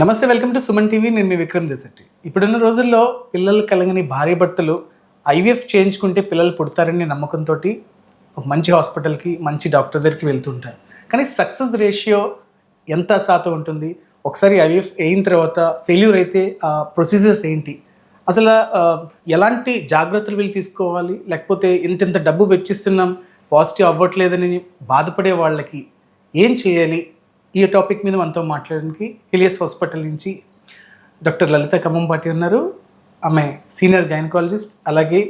నమస్తే, welcome to Suman TV. నేను మీ విక్రమ్ దేశెట్టి. ఇప్పుడున్న రోజుల్లో పిల్లలు కలగని భార్య భర్తలు ఐవీఎఫ్ చేయించుకుంటే పిల్లలు పుడతారని నమ్మకంతో ఒక మంచి హాస్పిటల్కి మంచి డాక్టర్ దగ్గరికి వెళ్తుంటారు. కానీ సక్సెస్ రేషియో ఎంత శాతం ఉంటుంది? ఒకసారి ఐవీఎఫ్ అయిన తర్వాత ఫెయిల్యూర్ అయితే ఆ ప్రొసీజర్స్ ఏంటి? అసలు ఎలాంటి జాగ్రత్తలు వీళ్ళు తీసుకోవాలి? లేకపోతే ఇంత డబ్బు వెచ్చిస్తున్నాం, పాజిటివ్ అవ్వట్లేదని బాధపడే వాళ్ళకి ఏం చేయాలి? ఈ టాపిక్ మీద మనతో మాట్లాడడానికి హిలియస్ హాస్పిటల్ నుంచి డాక్టర్ లలిత ఖమ్మంపాటి ఉన్నారు. ఆమె సీనియర్ గైనకాలజిస్ట్, అలాగే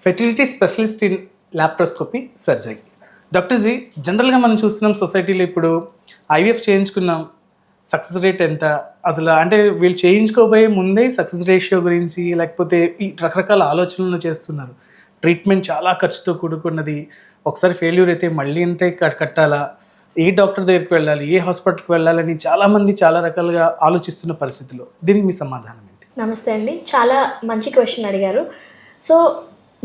fertility specialist in laparoscopy surgery. Doctor ji, జనరల్గా మనం చూస్తున్నాం సొసైటీలో ఇప్పుడు ఐవీఎఫ్ చేయించుకున్నాం, సక్సెస్ రేట్ ఎంత? అసలు అంటే వీళ్ళు చేయించుకోబోయే ముందే సక్సెస్ రేషియో గురించి లేకపోతే ఈ రకరకాల ఆలోచనలు చేస్తున్నారు. ట్రీట్మెంట్ చాలా ఖర్చుతో కూడుకున్నది, ఒకసారి ఫెయిల్యూర్ అయితే మళ్ళీ ఇంతే కట్టాలా, ఏ డాక్టర్ దగ్గరికి వెళ్ళాలి, ఏ హాస్పిటల్కి వెళ్ళాలని చాలామంది చాలా రకాలుగా ఆలోచిస్తున్న పరిస్థితిలో దీనికి మీ సమాధానం ఏంటి? నమస్తే అండి, చాలా మంచి క్వశ్చన్ అడిగారు. సో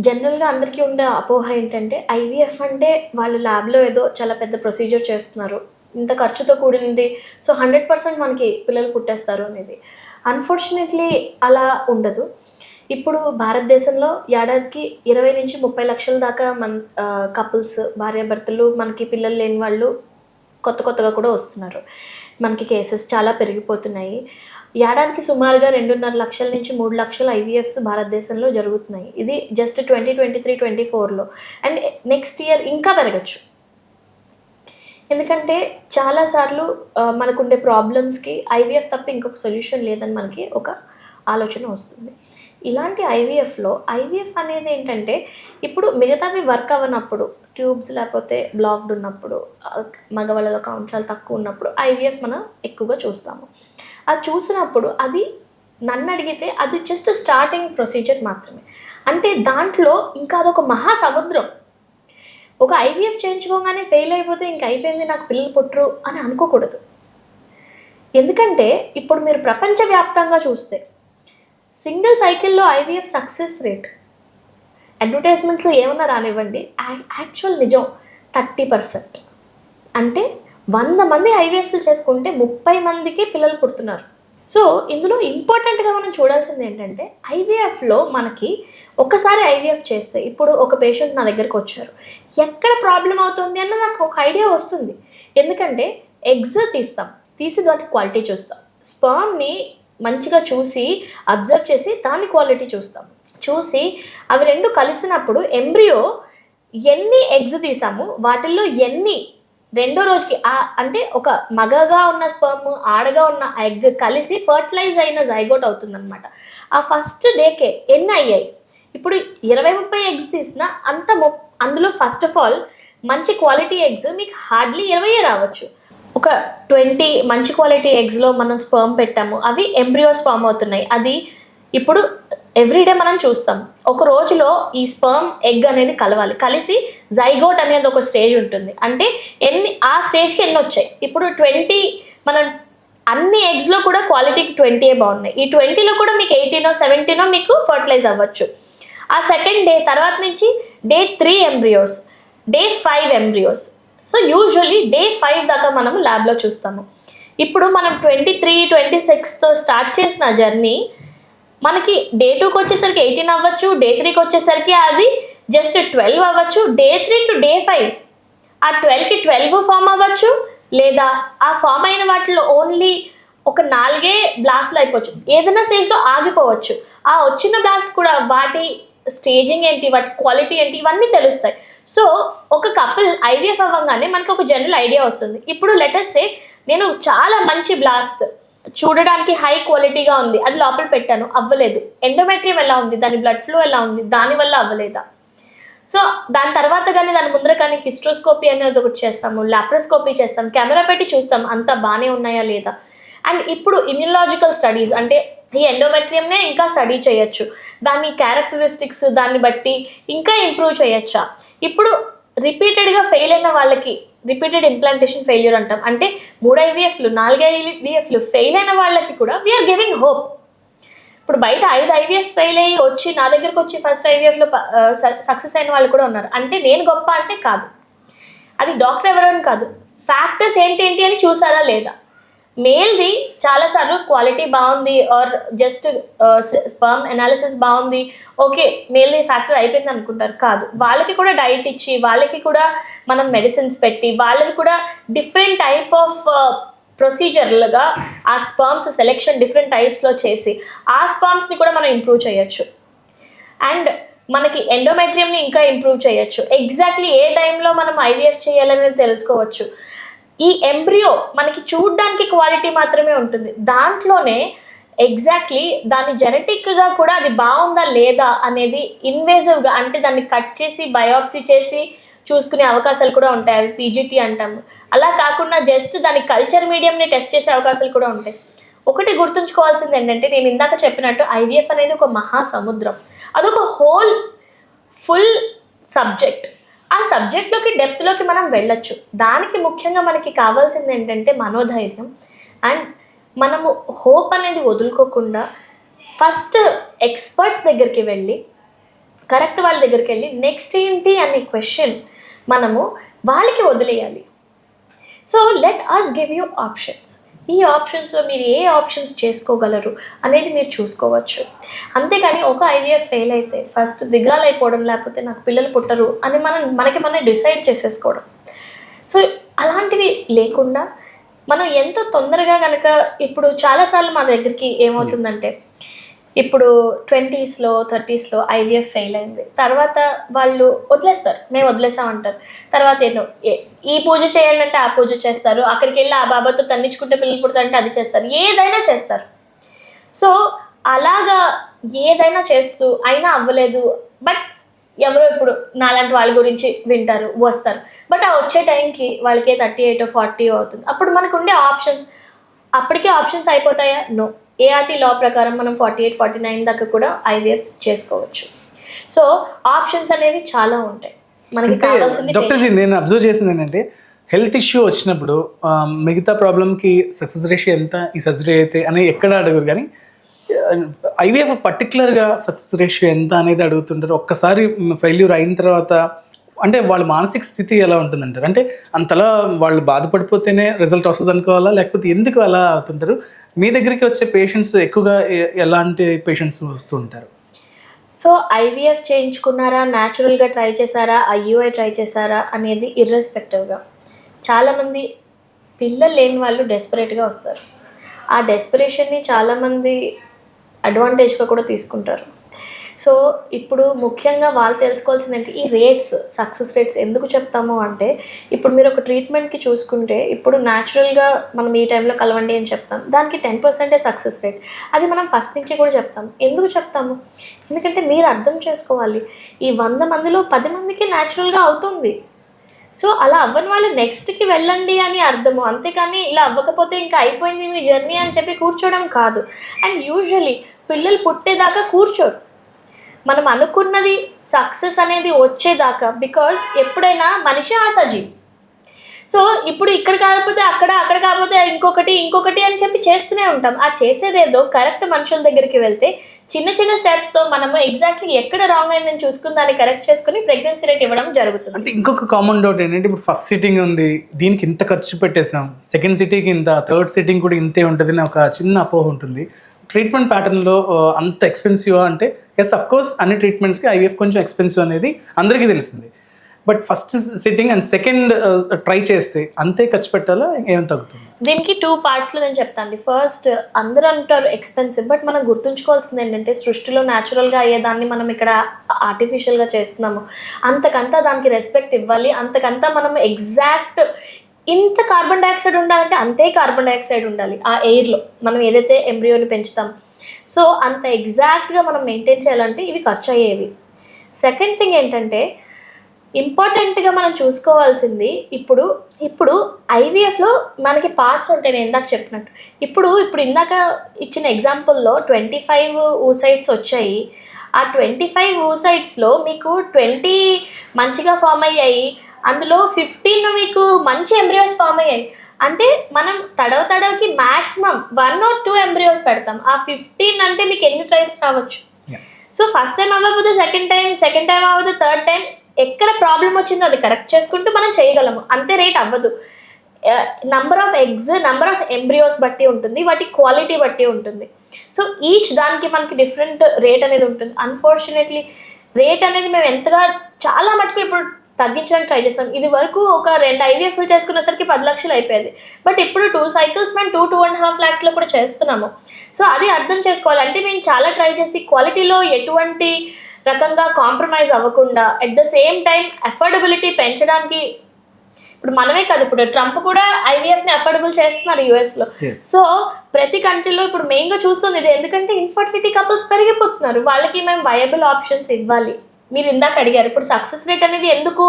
జనరల్గా అందరికీ ఉండే అపోహ ఏంటంటే ఐవీఎఫ్ అంటే వాళ్ళు ల్యాబ్లో ఏదో చాలా పెద్ద ప్రొసీజర్ చేస్తున్నారు, ఇంత ఖర్చుతో కూడింది, సో 100% మనకి పిల్లలు పుట్టేస్తారు అనేది. అన్ఫార్చునేట్లీ అలా ఉండదు. ఇప్పుడు భారతదేశంలో ఏడాదికి 20 నుంచి 30 లక్షల దాకా కపుల్స్, భార్యాభర్తలు, మనకి పిల్లలు లేని వాళ్ళు కొత్తగా కూడా వస్తున్నారు. మనకి కేసెస్ చాలా పెరిగిపోతున్నాయి. ఏడాదికి సుమారుగా 2.5 లక్షల నుంచి 3 లక్షల ఐవీఎఫ్స్ భారతదేశంలో జరుగుతున్నాయి. ఇది జస్ట్ 2023-24లో. అండ్ నెక్స్ట్ ఇయర్ ఇంకా పెరగచ్చు. ఎందుకంటే చాలాసార్లు మనకుండే ప్రాబ్లమ్స్కి ఐవీఎఫ్ తప్ప ఇంకొక సొల్యూషన్ లేదని మనకి ఒక ఆలోచన వస్తుంది. ఇలాంటి ఐవీఎఫ్ అనేది ఏంటంటే, ఇప్పుడు మిగతావి వర్క్ అవ్వనప్పుడు, ట్యూబ్స్ లేకపోతే బ్లాక్డ్ ఉన్నప్పుడు, మగవాళ్ళలో కౌంట్ చాలా తక్కువ ఉన్నప్పుడు ఐవీఎఫ్ మనం ఎక్కువగా చూస్తాము. అది చూసినప్పుడు అది నన్ను అడిగితే అది జస్ట్ స్టార్టింగ్ ప్రొసీజర్ మాత్రమే. అంటే దాంట్లో ఇంకా అదొక మహాసముద్రం. ఒక ఐవీఎఫ్ చేయించుకోగానే ఫెయిల్ అయిపోతే ఇంక అయిపోయింది, నాకు పిల్లలు పుట్టరు అని అనుకోకూడదు. ఎందుకంటే ఇప్పుడు మీరు ప్రపంచవ్యాప్తంగా చూస్తే సింగిల్ సైకిల్లో ఐవీఎఫ్ సక్సెస్ రేట్, అడ్వర్టైజ్మెంట్స్లో ఏమన్నా రానివ్వండి, యాక్చువల్ నిజం 30%. అంటే 100 మంది ఐవీఎఫ్లు చేసుకుంటే 30 మందికి పిల్లలు పుడుతున్నారు. సో ఇందులో ఇంపార్టెంట్గా మనం చూడాల్సింది ఏంటంటే, ఐవీఎఫ్లో మనకి ఒకసారి ఐవీఎఫ్ చేస్తే, ఇప్పుడు ఒక పేషెంట్ నా దగ్గరకు వచ్చారు, ఎక్కడ ప్రాబ్లం అవుతుంది అన్న నాకు ఒక ఐడియా వస్తుంది. ఎందుకంటే ఎగ్స్ తీసి దాని క్వాలిటీ చూస్తాం, స్పర్మ్ని మంచిగా చూసి అబ్జర్వ్ చేసి దాని క్వాలిటీ చూసి అవి రెండు కలిసినప్పుడు ఎంబ్రియో ఎన్ని ఎగ్స్ తీసాము, వాటిల్లో ఎన్ని రెండో రోజుకి అంటే ఒక మగగా ఉన్న స్పర్మ్, ఆడగా ఉన్న ఎగ్ కలిసి ఫర్టిలైజ్ అయిన జైగోట్ అవుతుందన్నమాట. ఆ ఫస్ట్ డేకే ఎన్ని అయ్యాయి? ఇప్పుడు 20-30 ఎగ్స్ తీసినా అందులో ఫస్ట్ ఆఫ్ ఆల్ మంచి క్వాలిటీ ఎగ్స్ మీకు హార్డ్లీ 20 రావచ్చు. ఒక 20 మంచి క్వాలిటీ ఎగ్స్లో మనం స్పర్మ్ పెట్టాము, అవి ఎంబ్రియోస్ ఫామ్ అవుతున్నాయి. అది ఇప్పుడు ఎవ్రీడే మనం చూస్తాం. ఒక రోజులో ఈ స్పర్మ్ ఎగ్ అనేది కలిసి జైగోట్ అనేది ఒక స్టేజ్ ఉంటుంది. అంటే ఆ స్టేజ్కి ఎన్ని వచ్చాయి? ఇప్పుడు 20 మనం అన్ని ఎగ్స్లో కూడా క్వాలిటీకి 20 బాగున్నాయి. ఈ 20లో కూడా మీకు 18 17 మీకు ఫర్టిలైజ్ అవ్వచ్చు. ఆ సెకండ్ డే తర్వాత నుంచి day 3 embryos, day 5 embryos. So usually day 5 దాకా మనము ల్యాబ్లో చూస్తాము. ఇప్పుడు మనం 23-26తో స్టార్ట్ చేసిన జర్నీ మనకి డే 2కి వచ్చేసరికి 18 అవ్వచ్చు, డే 3కి వచ్చేసరికి అది జస్ట్ 12 అవ్వచ్చు, డే 3 టు డే 5 ఆ 12కి 12 ఫామ్ అవ్వచ్చు, లేదా ఆ ఫామ్ అయిన వాటిలో ఓన్లీ ఒక 4 బ్లాస్ట్లు అయిపోవచ్చు, ఏదైనా స్టేజ్లో ఆగిపోవచ్చు. ఆ వచ్చిన బ్లాస్ట్ కూడా వాటి స్టేజింగ్ ఏంటి, వాటి క్వాలిటీ ఏంటి, ఇవన్నీ తెలుస్తాయి. సో ఒక కపుల్ ఐవీఎఫ్ అవ్వగానే మనకు ఒక జనరల్ ఐడియా వస్తుంది. ఇప్పుడు లెటస్ సే నేను చాలా మంచి బ్లాస్ట్, చూడడానికి హై క్వాలిటీగా ఉంది, అది లోపల పెట్టాను, అవ్వలేదు. ఎండోమెట్రియం ఎలా ఉంది, దాని బ్లడ్ ఫ్లో ఎలా ఉంది, దానివల్ల అవ్వలేదా? సో దాని తర్వాత కానీ దాని ముందర కానీ హిస్ట్రోస్కోపీ అనేది ఒకటి చేస్తాము, లాప్రోస్కోపీ చేస్తాం, కెమెరా పెట్టి చూస్తాం అంతా బాగానే ఉన్నాయా లేదా. అండ్ ఇప్పుడు ఇమ్యూనలాజికల్ స్టడీస్, అంటే ఈ ఎండోమెట్రియంనే ఇంకా స్టడీ చేయొచ్చు, దాని క్యారెక్టరిస్టిక్స్ దాన్ని బట్టి ఇంకా ఇంప్రూవ్ చేయొచ్చా. ఇప్పుడు రిపీటెడ్గా ఫెయిల్ అయిన వాళ్ళకి రిపీటెడ్ ఇంప్లాంటేషన్ ఫెయిల్యూర్ అంటాం. అంటే 3 ఐవీఎఫ్లు 4 ఐవీఎఫ్లు ఫెయిల్ అయిన వాళ్ళకి కూడా వీఆర్ గివింగ్ హోప్. ఇప్పుడు బయట 5 ఐవీఎఫ్స్ ఫెయిల్ అయ్యి వచ్చి నా దగ్గరకు వచ్చి ఫస్ట్ ఐవీఎఫ్లో సక్సెస్ అయిన వాళ్ళు కూడా ఉన్నారు. అంటే నేను గొప్ప అంటే కాదు, అది డాక్టర్ ఎవరని కాదు, ఫ్యాక్టర్స్ ఏంటి అని చూసారా లేదా. మేల్ది చాలాసార్లు క్వాలిటీ బాగుంది ఆర్ జస్ట్ స్పర్మ్ అనాలిసిస్ బాగుంది, ఓకే మేల్ది ఫ్యాక్టర్ అయిపోయింది అనుకుంటారు. కాదు, వాళ్ళకి కూడా డైట్ ఇచ్చి, వాళ్ళకి కూడా మనం మెడిసిన్స్ పెట్టి, వాళ్ళకి కూడా డిఫరెంట్ టైప్ ఆఫ్ ప్రొసీజర్లుగా ఆ స్పర్మ్స్ సెలెక్షన్ డిఫరెంట్ టైప్స్లో చేసి ఆ స్పర్మ్స్ని కూడా మనం ఇంప్రూవ్ చేయొచ్చు. అండ్ మనకి ఎండోమెట్రియంని ఇంకా ఇంప్రూవ్ చేయొచ్చు. ఎగ్జాక్ట్లీ ఏ టైంలో మనం ఐవీఎఫ్ చేయాలనేది తెలుసుకోవచ్చు. ఈ ఎంబ్రియో మనకి చూడడానికి క్వాలిటీ మాత్రమే ఉంటుంది, దాంట్లోనే ఎగ్జాక్ట్లీ దాని జెనెటిక్గా కూడా అది బాగుందా లేదా అనేది ఇన్వేజివ్గా, అంటే దాన్ని కట్ చేసి బయాప్సీ చేసి చూసుకునే అవకాశాలు కూడా ఉంటాయి. అవి పీజీటీ అంటాము. అలా కాకుండా జస్ట్ దాని కల్చర్ మీడియంని టెస్ట్ చేసే అవకాశాలు కూడా ఉంటాయి. ఒకటి గుర్తుంచుకోవాల్సింది ఏంటంటే, నేను ఇందాక చెప్పినట్టు ఐవీఎఫ్ అనేది ఒక మహాసముద్రం, అదొక హోల్ ఫుల్ సబ్జెక్ట్. ఆ సబ్జెక్ట్లోకి డెప్త్లోకి మనం వెళ్ళొచ్చు. దానికి ముఖ్యంగా మనకి కావాల్సింది ఏంటంటే మనోధైర్యం. అండ్ మనము హోప్ అనేది వదులుకోకుండా ఫస్ట్ ఎక్స్పర్ట్స్ దగ్గరికి వెళ్ళి, కరెక్ట్ వాళ్ళ దగ్గరికి వెళ్ళి నెక్స్ట్ ఏంటి అనే క్వశ్చన్ మనము వాళ్ళకి వదిలేయాలి. So let us give you options. ఈ ఆప్షన్స్లో మీరు ఏ ఆప్షన్స్ చేసుకోగలరు అనేది మీరు చూసుకోవచ్చు. అంతేకాని ఒక ఐవీఎఫ్ ఫెయిల్ అయితే ఫస్ట్ దిగాలైపోవడం, లేకపోతే నాకు పిల్లలు పుట్టరు అని మనకి డిసైడ్ చేసేసుకోవడం. సో అలాంటివి లేకుండా మనం ఎంత తొందరగా కనుక, ఇప్పుడు చాలాసార్లు మా దగ్గరికి ఏమవుతుందంటే, ఇప్పుడు 20s, 30s ఐవీఎఫ్ ఫెయిల్ అయింది, తర్వాత వాళ్ళు వదిలేస్తారు, మేము వదిలేసామంటారు. తర్వాత ఈ పూజ చేయండి అంటే ఆ పూజ చేస్తారు, అక్కడికి వెళ్ళి ఆ బాబాతో తన్నించుకుంటే పిల్లలు పుడతారంటే అది చేస్తారు, ఏదైనా చేస్తారు. సో అలాగా ఏదైనా చేస్తూ అయినా అవ్వలేదు, బట్ ఎవరో ఇప్పుడు నాలాంటి వాళ్ళ గురించి వింటారు, వస్తారు. బట్ ఆ వచ్చే టైంకి వాళ్ళకి 38 40 అవుతుంది. అప్పుడు మనకు ఉండే ఆప్షన్స్ అప్పటికే ఆప్షన్స్ అయిపోతాయా? నో. ఏఆర్టీ లా ప్రకారం మనం 48 49 దాకా కూడా ఐవీఎఫ్ చేసుకోవచ్చు. సో ఆప్షన్స్ అనేవి చాలా ఉంటాయి. మనకి కావాల్సింది డాక్టర్ జీ, నేను అబ్జర్వ్ చేసింది ఏంటంటే, హెల్త్ ఇష్యూ వచ్చినప్పుడు మిగతా ప్రాబ్లంకి సక్సెస్ రేషియో ఎంత, ఈ సర్జరీ అయితే అని ఎక్కడ అడగరు, కానీ ఐవీఎఫ్ పర్టికులర్గా సక్సెస్ రేషియో ఎంత అనేది అడుగుతుంటారు. ఒక్కసారి ఫెయిల్యూర్ అయిన తర్వాత అంటే వాళ్ళ మానసిక స్థితి ఎలా ఉంటుందంటారు? అంటే అంతలా వాళ్ళు బాధపడిపోతేనే రిజల్ట్ వస్తుంది అనుకోవాలా, లేకపోతే ఎందుకు అలా అవుతుంటారు? మీ దగ్గరికి వచ్చే పేషెంట్స్ ఎక్కువగా ఎలాంటి పేషెంట్స్ వస్తూ ఉంటారు? సో ఐవీఎఫ్ చేయించుకున్నారా, న్యాచురల్గా ట్రై చేశారా, ఐయుఐ ట్రై చేశారా అనేది ఇర్రెస్పెక్టివ్గా చాలామంది పిల్లలు లేని వాళ్ళు డెస్పరేట్గా వస్తారు. ఆ డెస్పరేషన్ని చాలామంది అడ్వాంటేజ్గా కూడా తీసుకుంటారు. సో ఇప్పుడు ముఖ్యంగా వాళ్ళు తెలుసుకోవాల్సింది ఏంటి, ఈ రేట్స్, సక్సెస్ రేట్స్ ఎందుకు చెప్తాము అంటే, ఇప్పుడు మీరు ఒక ట్రీట్మెంట్కి చూసుకుంటే, ఇప్పుడు న్యాచురల్గా మనం ఈ టైంలో కలవండి అని చెప్తాం, దానికి 10% సక్సెస్ రేట్. అది మనం ఫస్ట్ నుంచి కూడా చెప్తాం. ఎందుకు చెప్తాము? ఎందుకంటే మీరు అర్థం చేసుకోవాలి, ఈ 100 మందిలో 10 మందికి న్యాచురల్గా అవుతుంది. సో అలా అవ్వని వాళ్ళు నెక్స్ట్కి వెళ్ళండి అని అర్థము, అంతేకాని ఇలా అవ్వకపోతే ఇంకా అయిపోయింది మీ జర్నీ అని చెప్పి కూర్చోవడం కాదు. అండ్ యూజువలీ పిల్లలు పుట్టేదాకా కూర్చోరు, మనం అనుకున్నది సక్సెస్ అనేది వచ్చేదాకా. బికాజ్ ఎప్పుడైనా మనిషి ఆశాజీవి. సో ఇప్పుడు ఇక్కడ కాకపోతే అక్కడ, అక్కడ కాకపోతే ఇంకొకటి అని చెప్పి చేస్తూనే ఉంటాం. ఆ చేసేదేదో కరెక్ట్ మనుషుల దగ్గరికి వెళ్తే చిన్న చిన్న స్టెప్స్తో మనము ఎగ్జాక్ట్లీ ఎక్కడ రాంగ్ అయిందని చూసుకుని దాన్ని కరెక్ట్ చేసుకుని ప్రెగ్నెన్సీ రేట్ ఇవ్వడం జరుగుతుంది. అంటే ఇంకొక కామన్ డౌట్ ఏంటంటే, ఇప్పుడు ఫస్ట్ సిట్టింగ్ ఉంది, దీనికి ఇంత ఖర్చు పెట్టేసాం, సెకండ్ సిట్టింగ్కి ఇంత, థర్డ్ సిట్టింగ్ కూడా ఇంతే ఉంటుంది అని ఒక చిన్న అపోహ ఉంటుంది. ట్రీట్మెంట్ ప్యాటర్న్లో అంత ఎక్స్పెన్సివ్ అంటే, ఎస్ అఫ్ కోర్స్ అన్ని ట్రీట్మెంట్స్కి ఐవీఎఫ్ కొంచెం ఎక్స్పెన్సివ్ అనేది అందరికీ తెలిసింది. But first sitting and second try చేస్తే అంతే ఖర్చు పెట్టాలా, ఏం తగ్గుతుంది? దీనికి 2 పార్ట్స్లో నేను చెప్తాను. ఫస్ట్, అందరూ అంటారు ఎక్స్పెన్సివ్, బట్ మనం గుర్తుంచుకోవాల్సింది ఏంటంటే, సృష్టిలో న్యాచురల్గా అయ్యేదాన్ని మనం ఇక్కడ ఆర్టిఫిషియల్గా చేస్తున్నాము. అంతకంతా దానికి రెస్పెక్ట్ ఇవ్వాలి, అంతకంతా మనం ఎగ్జాక్ట్ ఇంత కార్బన్ డైఆక్సైడ్ ఉండాలంటే అంతే కార్బన్ డైఆక్సైడ్ ఉండాలి ఆ ఎయిర్లో, మనం ఏదైతే ఎంబ్రియోని పెంచుతాం. సో అంత ఎగ్జాక్ట్గా మనం మెయింటైన్ చేయాలంటే ఇవి ఖర్చు అయ్యేవి. సెకండ్ థింగ్ ఏంటంటే, ఇంపార్టెంట్గా మనం చూసుకోవాల్సింది, ఇప్పుడు ఐవీఎఫ్లో మనకి పార్ట్స్ ఉంటాయి, నేను ఇందాక చెప్పినట్టు. ఇప్పుడు ఇందాక ఇచ్చిన ఎగ్జాంపుల్లో 25 oocytes వచ్చాయి. ఆ 25 oocytesలో మీకు 20 మంచిగా ఫామ్ అయ్యాయి, అందులో 15 మీకు మంచి ఎంబ్రియోస్ ఫామ్ అయ్యాయి. అంటే మనం తడవకి మ్యాక్సిమం 1 or 2 ఎంబ్రియోస్ పెడతాం. ఆ 15 అంటే మీకు ఎన్ని ట్రైస్ రావచ్చు. సో ఫస్ట్ టైం అవ్వకపోతే సెకండ్ టైం అవ్వదు, థర్డ్ టైం ఎక్కడ ప్రాబ్లం వచ్చిందో అది కరెక్ట్ చేసుకుంటూ మనం చేయగలము. అంతే రేట్ అవ్వదు. Number of eggs, number of embryos బట్టి ఉంటుంది, వాటి క్వాలిటీ బట్టి ఉంటుంది. సో ఈచ్ దానికి మనకి డిఫరెంట్ రేట్ అనేది ఉంటుంది. అన్ఫార్చునేట్లీ రేట్ అనేది మేము ఎంతగా చాలా మటుకు ఇప్పుడు తగ్గించడానికి ట్రై చేస్తాం. ఇది వరకు ఒక 2 IVF చేసుకునేసరికి 10 లక్షలు అయిపోయేది. బట్ ఇప్పుడు 2 cycles మేము 2.5 lakhsలో కూడా చేస్తున్నాము. సో అది అర్థం చేసుకోవాలి. అంటే మేము చాలా ట్రై చేసి క్వాలిటీలో ఎటువంటి రకంగా కాంప్రమైజ్ అవ్వకుండా at the same time affordability పెంచడానికి, ఇప్పుడు మనమే కాదు, ఇప్పుడు ట్రంప్ కూడా IVFని అఫోర్డబుల్ చేస్తున్నారు యూఎస్లో. సో ప్రతి కంట్రీలో ఇప్పుడు మెయిన్గా చూస్తుంది ఇది. ఎందుకంటే ఇన్ఫర్టిలిటీ కపుల్స్ పెరిగిపోతున్నారు, వాళ్ళకి మేము వయబుల్ ఆప్షన్స్ ఇవ్వాలి. మీరు ఇందాక అడిగారు ఇప్పుడు సక్సెస్ రేట్ అనేది ఎందుకు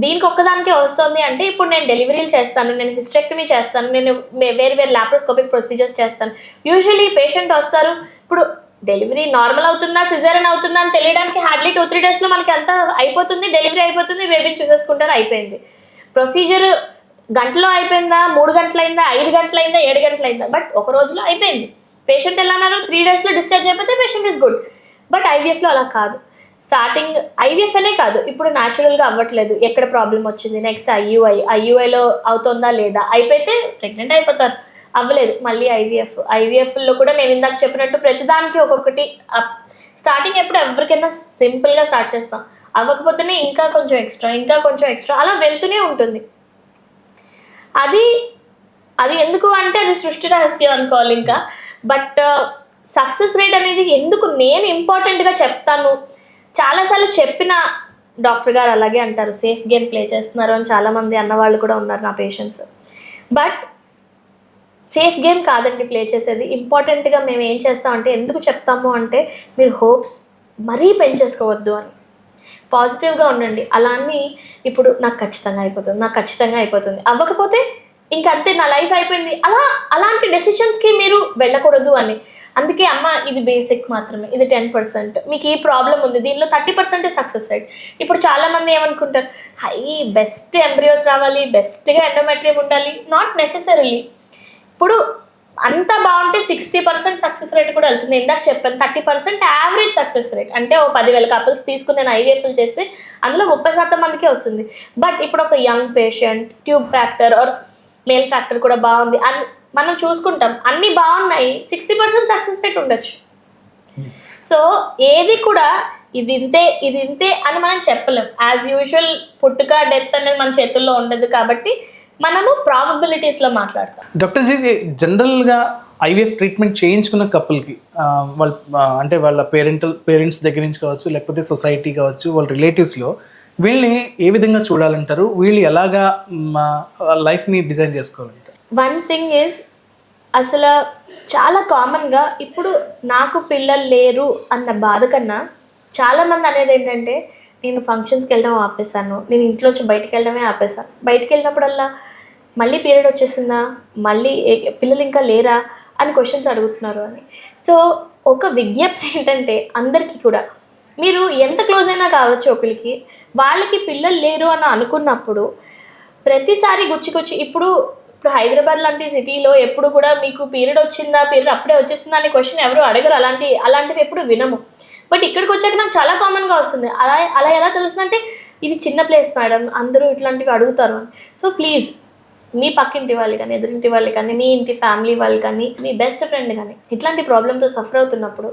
దీనికి ఒక్కదానికే వస్తుంది అంటే, ఇప్పుడు నేను డెలివరీలు చేస్తాను, నేను హిస్టెక్టమీ చేస్తాను, నేను వేరే వేరే లాప్రోస్కోపిక్ ప్రొసీజర్స్ చేస్తాను. యూజువల్లీ పేషెంట్ వస్తారు, ఇప్పుడు డెలివరీ నార్మల్ అవుతుందా సిజేరియన్ అవుతుందా అని తెలియడానికి హార్డ్లీ 2-3 daysలో మనకి అంతా అయిపోతుంది, డెలివరీ అయిపోతుంది, బేబీని చూసేసుకుంటారు, అయిపోయింది. ప్రొసీజర్ గంటలో అయిపోయిందా, 3 గంటలైందా, 5 గంటలైందా, 7 గంటలైందా, బట్ ఒక రోజులో అయిపోయింది. పేషెంట్ ఎలా అన్నారు, 3 daysలో డిశ్చార్జ్ అయిపోతే పేషెంట్ ఈస్ గుడ్. బట్ IVFలో అలా కాదు. స్టార్టింగ్ IVF అనే కాదు, ఇప్పుడు న్యాచురల్గా అవ్వట్లేదు, ఎక్కడ ప్రాబ్లం వచ్చింది, నెక్స్ట్ IUIలో అవుతుందా లేదా, అయిపోతే ప్రెగ్నెంట్ అయిపోతారు, అవ్వలేదు మళ్ళీ IVFలో కూడా నేను ఇందాక చెప్పినట్టు ప్రతిదానికి ఒక్కొక్కటి స్టార్టింగ్ ఎప్పుడు ఎవరికైనా సింపుల్గా స్టార్ట్ చేస్తాం, అవ్వకపోతేనే ఇంకా కొంచెం ఎక్స్ట్రా అలా వెళ్తూనే ఉంటుంది. అది ఎందుకు అంటే అది సృష్టి రహస్యం అనుకోవాలి ఇంకా. బట్ సక్సెస్ రేట్ అనేది ఎందుకు నేను ఇంపార్టెంట్గా చెప్తాను, చాలాసార్లు చెప్పిన డాక్టర్ గారు అలాగే అంటారు, సేఫ్ గేమ్ ప్లే చేస్తున్నారు అని చాలామంది అన్నవాళ్ళు కూడా ఉన్నారు నా పేషెంట్స్. బట్ సేఫ్ గేమ్ కాదండి ప్లే చేసేది. ఇంపార్టెంట్గా మేము ఏం చేస్తామంటే, ఎందుకు చెప్తాము అంటే, మీరు హోప్స్ మరీ పెంచేసుకోవద్దు అని, పాజిటివ్గా ఉండండి. అలా అని ఇప్పుడు నాకు ఖచ్చితంగా అయిపోతుంది, అవ్వకపోతే ఇంకంతే నా లైఫ్ అయిపోయింది, అలాంటి డెసిషన్స్కి మీరు వెళ్ళకూడదు అని. అందుకే అమ్మ ఇది బేసిక్ మాత్రమే, ఇది 10%, మీకు ఈ ప్రాబ్లం ఉంది, దీనిలో 30% సక్సెస్ రేట్. ఇప్పుడు చాలామంది ఏమనుకుంటారు, బెస్ట్ ఎంబ్రియోస్ రావాలి, బెస్ట్గా ఎండోమెట్రియం ఉండాలి. Not necessarily. ఇప్పుడు అంతా బాగుంటే 60% సక్సెస్ రేట్ కూడా వెళ్తుంది. ఇందాక చెప్పాను 30% యావరేజ్ సక్సెస్ రేట్. అంటే ఓ 10,000 కపుల్స్ తీసుకుని నేను IVFలు చేస్తే అందులో 30% మందికే వస్తుంది. బట్ ఇప్పుడు ఒక young patient, tube factor or male factor కూడా బాగుంది అని మనం చూసుకుంటాం, అన్నీ బాగున్నాయి, 60% సక్సెస్ రేట్ ఉండొచ్చు. సో ఏది కూడా ఇది ఇంతే అని మనం చెప్పలేం. యాజ్ యూజువల్ పుట్టుక డెత్ అనేది మన చేతుల్లో ఉండదు కాబట్టి మనము ప్రాబబిలిటీస్లో మాట్లాడతాం. డాక్టర్ జీ, జనరల్గా IVF ట్రీట్మెంట్ చేయించుకున్న కపుల్కి వాళ్ళ అంటే వాళ్ళ పేరెంట్స్ దగ్గర నుంచి కావచ్చు, లేకపోతే సొసైటీ కావచ్చు, వాళ్ళ రిలేటివ్స్లో వీళ్ళని ఏ విధంగా చూడాలంటారు, వీళ్ళు ఎలాగా లైఫ్ని డిజైన్ చేసుకోవాలంటారు? వన్ థింగ్ ఈజ్, అసలు చాలా కామన్గా ఇప్పుడు నాకు పిల్లలు లేరు అన్న బాధ కన్నా చాలామంది అనేది ఏంటంటే, నేను ఫంక్షన్స్కి వెళ్ళడం ఆపేసాను, నేను ఇంట్లోంచి బయటికి వెళ్ళడమే ఆపేసాను, బయటికి వెళ్ళినప్పుడల్లా మళ్ళీ పీరియడ్ వచ్చేసిందా, మళ్ళీ పిల్లలు ఇంకా లేరా అని క్వశ్చన్స్ అడుగుతున్నారు అని. సో ఒక విజ్ఞప్తి ఏంటంటే అందరికీ కూడా, మీరు ఎంత క్లోజ్ అయినా కావచ్చు ఒకరికి, వాళ్ళకి పిల్లలు లేరు అని అనుకున్నప్పుడు ప్రతిసారి గుచ్చి ఇప్పుడు హైదరాబాద్ లాంటి సిటీలో ఎప్పుడు కూడా మీకు పీరియడ్ వచ్చిందా, పీరియడ్ అప్పుడే వచ్చేసిందా అనే క్వశ్చన్ ఎవరు అడగరు, అలాంటివి ఎప్పుడు వినము. బట్ ఇక్కడికి వచ్చాక నాకు చాలా కామన్గా వస్తుంది. అలా ఎలా తెలుస్తుందంటే, ఇది చిన్న ప్లేస్ మేడం, అందరూ ఇట్లాంటివి అడుగుతారు అని. సో ప్లీజ్, మీ పక్కింటి వాళ్ళు కానీ, ఎదురింటి వాళ్ళు కానీ, మీ ఇంటి ఫ్యామిలీ వాళ్ళు కానీ, మీ బెస్ట్ ఫ్రెండ్ కానీ ఇట్లాంటి ప్రాబ్లంతో సఫర్ అవుతున్నప్పుడు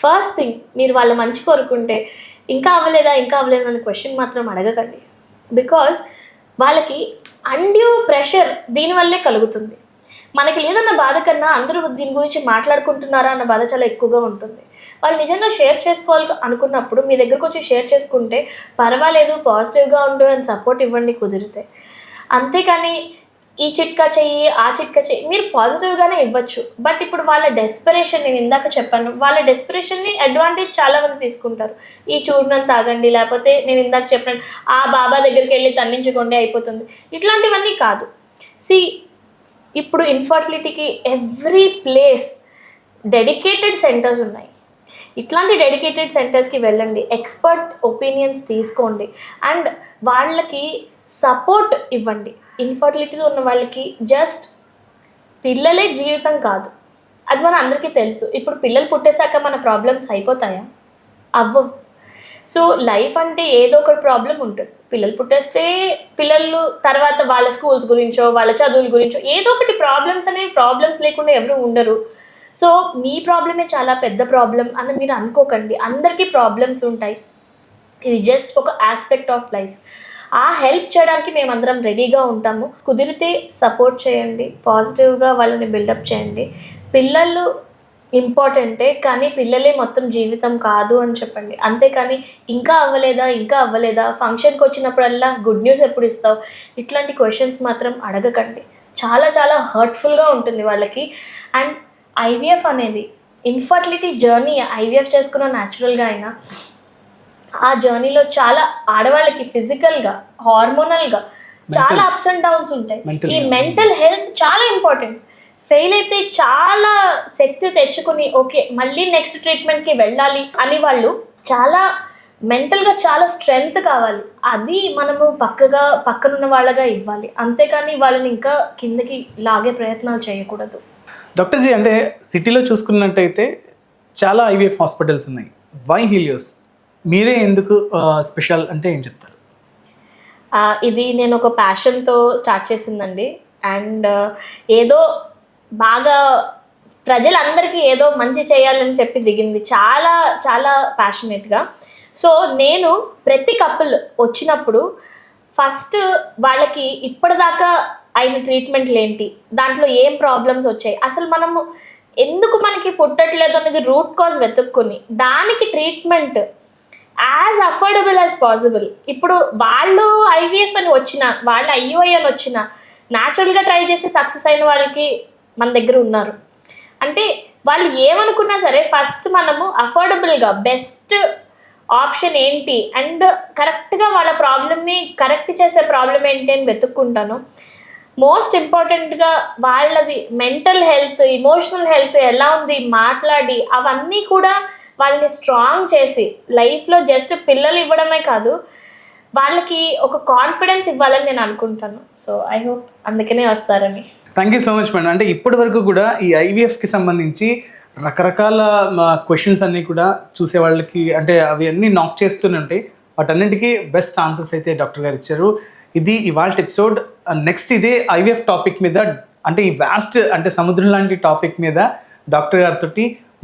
ఫస్ట్ థింగ్, మీరు వాళ్ళ మంచి కోరుకుంటే ఇంకా అవ్వలేదా అని క్వశ్చన్ మాత్రం అడగకండి. బికాజ్ వాళ్ళకి అన్డ్యూ ప్రెషర్ దీనివల్లే కలుగుతుంది. మనకి లేదన్న బాధ కన్నా అందరూ దీని గురించి మాట్లాడుకుంటున్నారా అన్న బాధ చాలా ఎక్కువగా ఉంటుంది. వాళ్ళు నిజంగా షేర్ చేసుకోవాలి అనుకున్నప్పుడు మీ దగ్గరకు వచ్చి షేర్ చేసుకుంటే పర్వాలేదు, పాజిటివ్గా ఉండు అని సపోర్ట్ ఇవ్వండి కుదిరితే. అంతేకాని ఈ చిట్కా చెయ్యి, ఆ చిట్కా చెయ్యి, మీరు పాజిటివ్గానే ఇవ్వచ్చు. బట్ ఇప్పుడు వాళ్ళ డెస్పిరేషన్, నేను ఇందాక చెప్పాను, వాళ్ళ డెస్పిరేషన్ని అడ్వాంటేజ్ చాలామంది తీసుకుంటారు. ఈ చూర్ణం తాగండి, లేకపోతే నేను ఇందాక చెప్పాను ఆ బాబా దగ్గరికి వెళ్ళి తన్నించుకోండి అయిపోతుంది, ఇట్లాంటివన్నీ కాదు. ఇప్పుడు ఇన్ఫర్టిలిటీకి ఎవ్రీ ప్లేస్ డెడికేటెడ్ సెంటర్స్ ఉన్నాయి. ఇట్లాంటి డెడికేటెడ్ సెంటర్స్కి వెళ్ళండి, ఎక్స్పర్ట్ ఒపీనియన్స్ తీసుకోండి, అండ్ వాళ్ళకి సపోర్ట్ ఇవ్వండి. ఇన్ఫర్టిలిటీతో ఉన్న వాళ్ళకి జస్ట్ పిల్లలే జీవితం కాదు, అది మన అందరికీ తెలుసు. ఇప్పుడు పిల్లలు పుట్టేశాక మన ప్రాబ్లమ్స్ అయిపోతాయా? అవ్వవు. సో లైఫ్ అంటే ఏదో ఒక ప్రాబ్లం ఉంటుంది. పిల్లలు పుట్టేస్తే పిల్లలు తర్వాత వాళ్ళ స్కూల్స్ గురించో వాళ్ళ చదువుల గురించో ఏదో ఒకటి ప్రాబ్లమ్స్ లేకుండా ఎవరు ఉండరు. సో మీ ప్రాబ్లమే చాలా పెద్ద ప్రాబ్లం అని మీరు అనుకోకండి. అందరికీ ప్రాబ్లమ్స్ ఉంటాయి. ఇది జస్ట్ ఒక ఆస్పెక్ట్ ఆఫ్ లైఫ్. ఆ హెల్ప్ చేయడానికి మేమందరం రెడీగా ఉంటాము. కుదిరితే సపోర్ట్ చేయండి, పాజిటివ్గా వాళ్ళని బిల్డప్ చేయండి. పిల్లలు ఇంపార్టెంటే, కానీ పిల్లలే మొత్తం జీవితం కాదు అని చెప్పండి. అంతేకాని ఇంకా అవ్వలేదా, ఫంక్షన్కి వచ్చినప్పుడల్లా గుడ్ న్యూస్ ఎప్పుడు ఇస్తావు, ఇట్లాంటి క్వశ్చన్స్ మాత్రం అడగకండి. చాలా చాలా హర్ట్ఫుల్గా ఉంటుంది వాళ్ళకి. అండ్ ఐవీఎఫ్ అనేది ఇన్ఫర్టిలిటీ జర్నీ, ఐవీఎఫ్ చేసుకున్న న్యాచురల్గా అయినా ఆ జర్నీలో చాలా ఆడవాళ్ళకి ఫిజికల్గా, హార్మోనల్గా చాలా అప్స్ అండ్ డౌన్స్ ఉంటాయి. ఈ మెంటల్ హెల్త్ చాలా ఇంపార్టెంట్. ఫెయిల్ అయితే చాలా శక్తి తెచ్చుకుని ఓకే మళ్ళీ నెక్స్ట్ ట్రీట్మెంట్కి వెళ్ళాలి అని వాళ్ళు చాలా మెంటల్గా చాలా స్ట్రెంగ్త్ కావాలి. అది మనము పక్కనున్న వాళ్ళగా ఇవ్వాలి. అంతేకాని వాళ్ళని ఇంకా కిందకి లాగే ప్రయత్నాలు చేయకూడదు. డాక్టర్ జీ, అంటే సిటీలో చూసుకున్నట్టయితే చాలా ఐవీఎఫ్ హాస్పిటల్స్ ఉన్నాయి. Why Helios? మీరే ఎందుకు స్పెషల్ అంటే ఏం చెప్తారు? ఇది నేను ఒక ప్యాషన్తో స్టార్ట్ చేసిందండి. అండ్ ఏదో బాగా ప్రజలందరికీ ఏదో మంచి చేయాలని చెప్పి దిగింది, చాలా చాలా ప్యాషనేట్గా. సో నేను ప్రతి కపుల్ వచ్చినప్పుడు ఫస్ట్ వాళ్ళకి ఇప్పటిదాకా అయిన ట్రీట్మెంట్లు ఏంటి, దాంట్లో ఏం ప్రాబ్లమ్స్ వచ్చాయి, అసలు మనము ఎందుకు మనకి పుట్టట్లేదు అనేది రూట్ కాజ్ వెతుక్కుని దానికి treatment as affordable as possible. ఇప్పుడు వాళ్ళు ఐవీఎఫ్ అని వచ్చిన, వాళ్ళు ఐయుఐ అని వచ్చిన, న్యాచురల్గా ట్రై చేసి సక్సెస్ అయిన వాళ్ళకి మన దగ్గర ఉన్నారు. అంటే వాళ్ళు ఏమనుకున్నా సరే ఫస్ట్ మనము అఫోర్డబుల్గా బెస్ట్ ఆప్షన్ ఏంటి అండ్ కరెక్ట్గా వాళ్ళ ప్రాబ్లమ్ని కరెక్ట్ చేసే ప్రాబ్లం ఏంటి అని వెతుక్కుంటాను. మోస్ట్ ఇంపార్టెంట్గా వాళ్ళది మెంటల్ హెల్త్, ఇమోషనల్ హెల్త్ ఎలా ఉంది మాట్లాడి అవన్నీ కూడా వాళ్ళని స్ట్రాంగ్ చేసి లైఫ్లో జస్ట్ పిల్లలు ఇవ్వడమే కాదు, వాళ్ళకి ఒక కాన్ఫిడెన్స్ ఇవ్వాలని నేను అనుకుంటాను. సో ఐ హోప్ అందుకనే వస్తారని. Thank you so much madam. అంటే ఇప్పటి వరకు కూడా ఈ ఐవీఎఫ్కి సంబంధించి రకరకాల క్వశ్చన్స్ అన్నీ కూడా చూసే వాళ్ళకి అంటే అవి అన్నీ నాక్ చేస్తూనే ఉంటాయి. వాటన్నింటికీ బెస్ట్ ఆన్సర్స్ అయితే డాక్టర్ గారు ఇచ్చారు. ఇది ఇవాళ ఎపిసోడ్. నెక్స్ట్ ఇదే ఐవీఎఫ్ టాపిక్ మీద, అంటే ఈ వ్యాస్ట్ అంటే సముద్రం లాంటి టాపిక్ మీద డాక్టర్ గారితో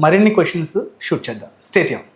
మరిన్ని క్వశ్చన్స్ షూట్ చేద్దాం. Stay tune.